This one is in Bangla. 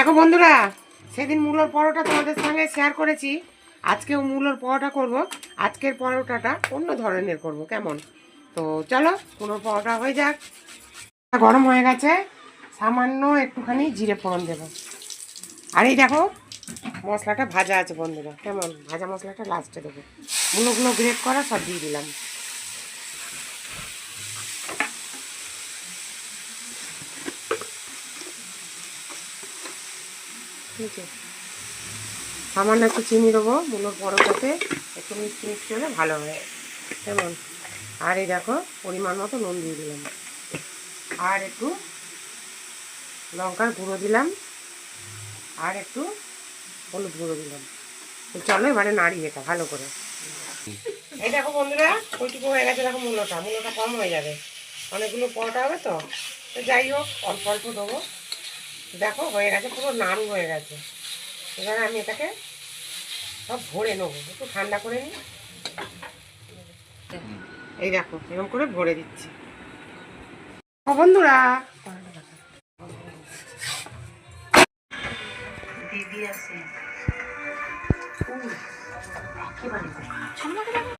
দেখো বন্ধুরা, সেদিন মূলোর পরোটা তোমাদের সঙ্গে শেয়ার করেছি। আজকেও মূলোর পরোটা করব। আজকের পরোটাটা অন্য ধরনের করব, কেমন? তো চলো মূলোর পরোটা হয়ে যাক। গরম হয়ে গেছে, সামান্য একটুখানি জিরে ফোড়ন দেব। আর এই দেখো মশলাটা ভাজা আছে বন্ধুরা, কেমন? ভাজা মশলাটা লাস্টে দেবো। মূলোগুলো গ্রেট করা সব দিয়ে দিলাম। ঠিক আছে, সামান্য একটু চিনি দেবো মূলোর পরোটাতে, একটু মিষ্টি মিষ্টি হলে ভালো হয়, কেমন? আর এই দেখো পরিমাণ মতো নুন দিয়ে দিলাম, আর একটু লঙ্কার গুঁড়ো দিলাম, আর একটু হলুদ গুঁড়ো দিলাম। তো চলো এবারে নাড়ি এটা ভালো করে। এই দেখো বন্ধুরা, ওইটুকু হয়ে গেছে। দেখো মূলোটা কম হয়ে যাবে, অনেকগুলো পরোটা হবে তো। তো যাই হোক, অল্প অল্প দেবো। দেখো হয়ে গেছে, পুরো নাড়ু হয়ে গেছে। এবারে আমি এটাকে সব ভরে নেবো, একটু ঠান্ডা করে নিই। এই দেখো এরকম করে ভরে দিচ্ছি। ও বন্ধুরা, দিদি আছে।